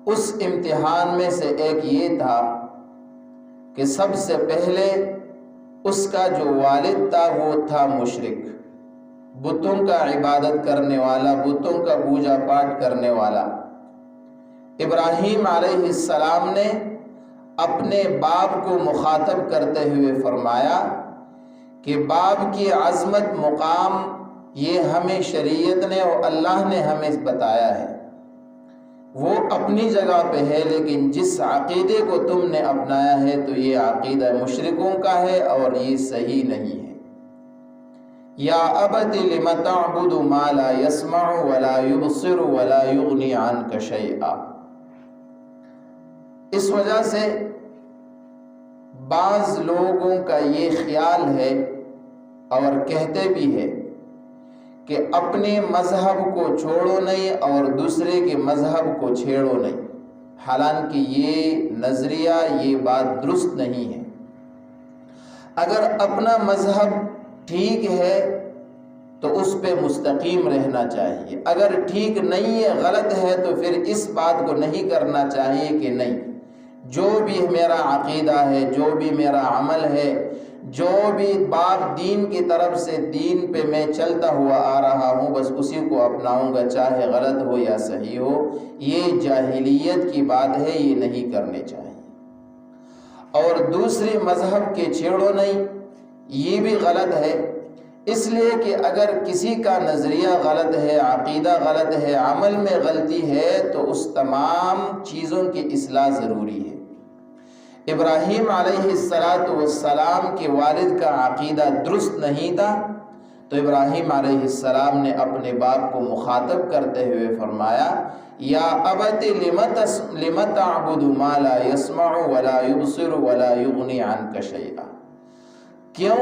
اس امتحان میں سے ایک یہ تھا کہ سب سے پہلے اس کا جو والد تھا وہ تھا مشرک، بتوں کا عبادت کرنے والا، بتوں کا پوجا پاٹ کرنے والا۔ ابراہیم علیہ السلام نے اپنے باپ کو مخاطب کرتے ہوئے فرمایا کہ باپ کی عظمت، مقام یہ ہمیں شریعت نے اور اللہ نے ہمیں بتایا ہے، وہ اپنی جگہ پہ ہے، لیکن جس عقیدے کو تم نے اپنایا ہے تو یہ عقیدہ مشرکوں کا ہے اور یہ صحیح نہیں ہے۔ یا ابت لم تعبد ما لا يسمع ولا يبصر ولا يغني عنك شيئا۔ اس وجہ سے بعض لوگوں کا یہ خیال ہے اور کہتے بھی ہے کہ اپنے مذہب کو چھوڑو نہیں اور دوسرے کے مذہب کو چھیڑو نہیں، حالانکہ یہ نظریہ، یہ بات درست نہیں ہے۔ اگر اپنا مذہب ٹھیک ہے تو اس پہ مستقیم رہنا چاہیے، اگر ٹھیک نہیں ہے، غلط ہے، تو پھر اس بات کو نہیں کرنا چاہیے کہ نہیں، جو بھی میرا عقیدہ ہے، جو بھی میرا عمل ہے، جو بھی باپ دین کی طرف سے دین پہ میں چلتا ہوا آ رہا ہوں، بس اسی کو اپناؤں گا، چاہے غلط ہو یا صحیح ہو۔ یہ جاہلیت کی بات ہے، یہ نہیں کرنے چاہیے۔ اور دوسرے مذہب کے چھیڑو نہیں، یہ بھی غلط ہے، اس لیے کہ اگر کسی کا نظریہ غلط ہے، عقیدہ غلط ہے، عمل میں غلطی ہے، تو اس تمام چیزوں کی اصلاح ضروری ہے۔ ابراہیم علیہ السلام کے والد کا عقیدہ درست نہیں تھا، تو ابراہیم علیہ السلام نے اپنے باپ کو مخاطب کرتے ہوئے فرمایا یا ابت لم تعبد ما لا يسمع ولا يبصر ولا يغني عنك شيئا۔ کیوں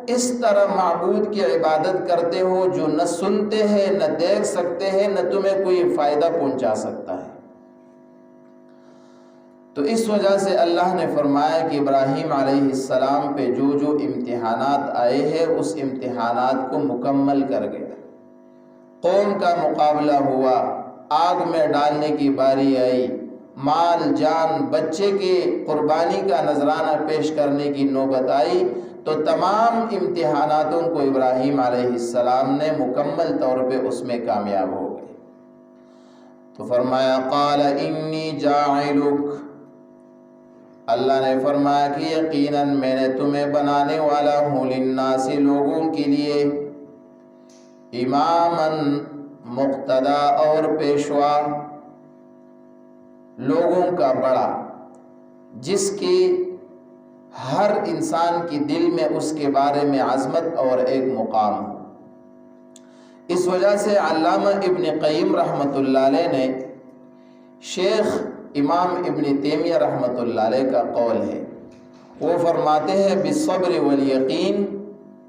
اس طرح معبود کی عبادت کرتے ہو جو نہ سنتے ہیں، نہ دیکھ سکتے ہیں، نہ تمہیں کوئی فائدہ پہنچا سکتا ہے؟ تو اس وجہ سے اللہ نے فرمایا کہ ابراہیم علیہ السلام پہ جو امتحانات آئے ہیں اس امتحانات کو مکمل کر گیا۔ قوم کا مقابلہ ہوا، آگ میں ڈالنے کی باری آئی، مال جان بچے کی قربانی کا نذرانہ پیش کرنے کی نوبت آئی، تو تمام امتحاناتوں کو ابراہیم علیہ السلام نے مکمل طور پہ اس میں کامیاب ہو گئے۔ تو فرمایا قال انی جاعلک، اللہ نے فرمایا کہ یقیناً میں نے تمہیں بنانے والا ہوں للناس، لوگوں کے لیے، اماماً مقتدا اور پیشوا، لوگوں کا بڑا، جس کی ہر انسان کی دل میں اس کے بارے میں عظمت اور ایک مقام ہو۔ اس وجہ سے علامہ ابن قیم رحمۃ اللہ علیہ نے شیخ امام ابن تیمیہ رحمۃ اللہ علیہ کا قول ہے، وہ فرماتے ہیں بالصبر والیقین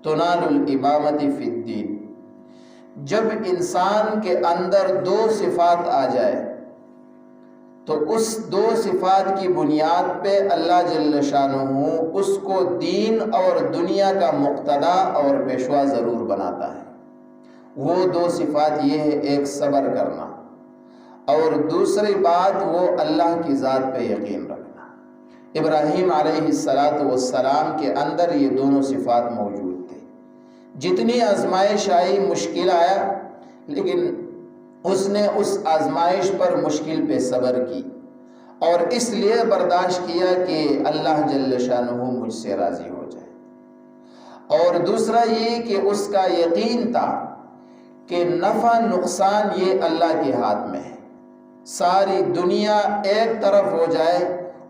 تنال الامامۃ فی الدین۔ جب انسان کے اندر دو صفات آ جائے تو اس دو صفات کی بنیاد پہ اللہ جل شانہ اس کو دین اور دنیا کا مقتدا اور پیشوا ضرور بناتا ہے۔ وہ دو صفات یہ ہے، ایک صبر کرنا اور دوسری بات وہ اللہ کی ذات پہ یقین رکھنا۔ ابراہیم علیہ السلام کے اندر یہ دونوں صفات موجود تھے۔ جتنی آزمائش آئی، مشکل آیا، لیکن اس نے اس آزمائش پر مشکل پہ صبر کی اور اس لیے برداشت کیا کہ اللہ جل شانہ مجھ سے راضی ہو جائے۔ اور دوسرا یہ کہ اس کا یقین تھا کہ نفع نقصان یہ اللہ کے ہاتھ میں ہے، ساری دنیا ایک طرف ہو جائے،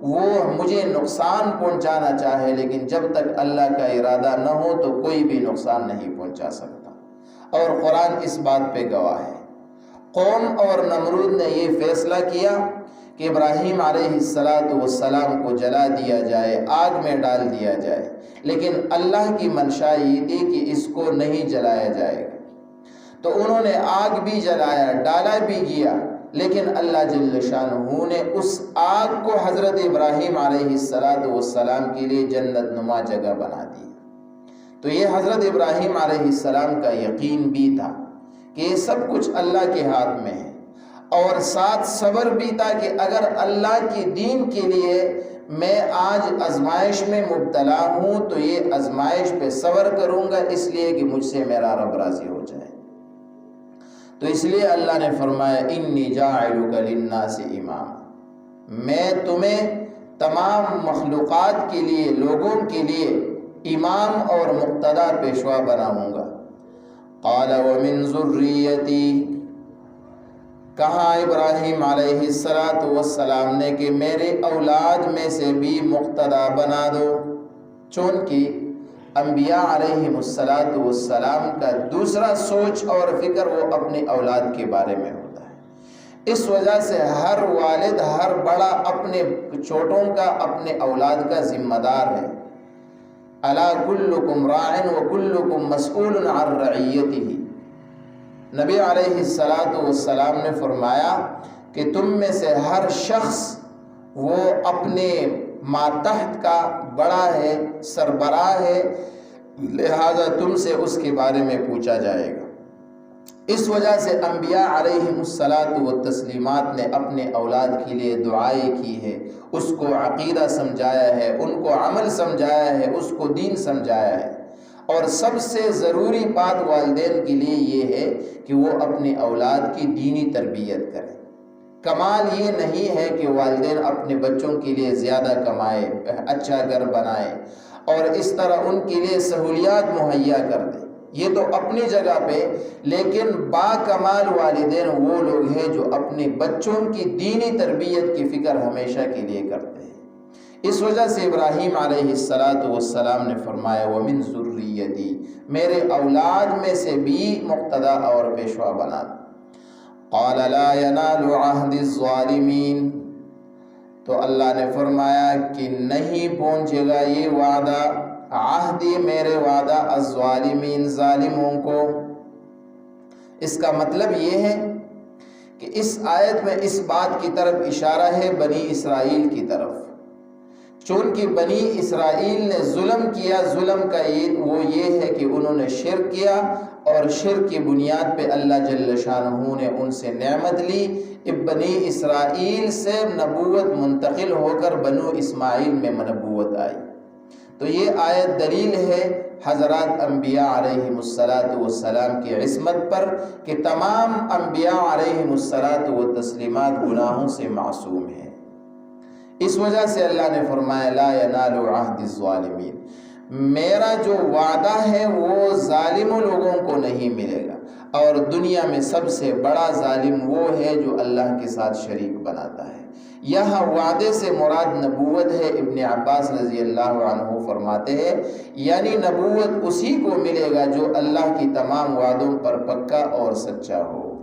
وہ مجھے نقصان پہنچانا چاہے، لیکن جب تک اللہ کا ارادہ نہ ہو تو کوئی بھی نقصان نہیں پہنچا سکتا۔ اور قرآن اس بات پہ گواہ ہے۔ قوم اور نمرود نے یہ فیصلہ کیا کہ ابراہیم علیہ السلام کو جلا دیا جائے، آگ میں ڈال دیا جائے، لیکن اللہ کی منشا یہ تھی کہ اس کو نہیں جلایا جائے گا۔ تو انہوں نے آگ بھی جلایا، ڈالا بھی گیا، لیکن اللہ جل شانہ نے اس آگ کو حضرت ابراہیم علیہ السلام کے لیے جنت نما جگہ بنا دی۔ تو یہ حضرت ابراہیم علیہ السلام کا یقین بھی تھا کہ یہ سب کچھ اللہ کے ہاتھ میں ہے، اور ساتھ صبر بھی تھا کہ اگر اللہ کی دین کے لیے میں آج آزمائش میں مبتلا ہوں تو یہ آزمائش پہ صبر کروں گا، اس لیے کہ مجھ سے میرا رب راضی ہو جائے۔ تو اس لیے اللہ نے فرمایا انی جاعلک للناس امام، میں تمہیں تمام مخلوقات کے لیے، لوگوں کے لیے امام اور مقتدا پیشوا بناؤں گا۔ قال ومن ذریتی، کہا ابراہیم علیہ السلام نے کہ میرے اولاد میں سے بھی مقتدا بنا دو، چونکہ انبیاء علیہم السلام کا دوسرا سوچ اور فکر وہ اپنی اولاد کے بارے میں ہوتا ہے۔ اس وجہ سے ہر والد، ہر بڑا اپنے چھوٹوں کا، اپنے اولاد کا ذمہ دار ہے۔ الا کلکم راع وکلکم مسئول عن رعیتہ، نبی علیہ السلام نے فرمایا کہ تم میں سے ہر شخص وہ اپنے ماتحت کا بڑا ہے، سربراہ ہے، لہذا تم سے اس کے بارے میں پوچھا جائے گا۔ اس وجہ سے انبیاء علیہم التسلیمات نے اپنے اولاد کے لیے دعائیں کی ہے، اس کو عقیدہ سمجھایا ہے، ان کو عمل سمجھایا ہے، اس کو دین سمجھایا ہے۔ اور سب سے ضروری بات والدین کے لیے یہ ہے کہ وہ اپنے اولاد کی دینی تربیت کریں۔ کمال یہ نہیں ہے کہ والدین اپنے بچوں کے لیے زیادہ کمائے، اچھا گھر بنائے اور اس طرح ان کے لیے سہولیات مہیا کر دیں، یہ تو اپنی جگہ پہ، لیکن با کمال والدین وہ لوگ ہیں جو اپنے بچوں کی دینی تربیت کی فکر ہمیشہ کے لیے کرتے ہیں۔ اس وجہ سے ابراہیم علیہ السلام نے فرمایا ومن ذریتی، میرے اولاد میں سے بھی مقتدا اور پیشوا بنا دو۔ قال لا ینال عہد الظالمین، تو اللہ نے فرمایا کہ نہیں پہنچے گا یہ وعدہ، عہدی میرے وعدہ، الظالمین ظالموں کو۔ اس کا مطلب یہ ہے کہ اس آیت میں اس بات کی طرف اشارہ ہے بنی اسرائیل کی طرف، چونکہ بنی اسرائیل نے ظلم کیا، ظلم کا وہ یہ ہے کہ انہوں نے شرک کیا، اور شرک کی بنیاد پہ اللہ جل شانہ نے ان سے نعمت لی۔ بنی اسرائیل سے نبوت منتقل ہو کر بنو اسماعیل میں نبوت آئی۔ تو یہ آیت دلیل ہے حضرات انبیاء علیہم السلام کی عصمت پر کہ تمام انبیاء علیہم التسلیمات گناہوں سے معصوم ہیں۔ اس وجہ سے اللہ نے فرمایا لا ینال عہد الظالمین، میرا جو وعدہ ہے وہ ظالم لوگوں کو نہیں ملے گا، اور دنیا میں سب سے بڑا ظالم وہ ہے جو اللہ کے ساتھ شریک بناتا ہے۔ یہاں وعدے سے مراد نبوت ہے۔ ابن عباس رضی اللہ عنہ فرماتے ہیں یعنی نبوت اسی کو ملے گا جو اللہ کی تمام وعدوں پر پکا اور سچا ہو۔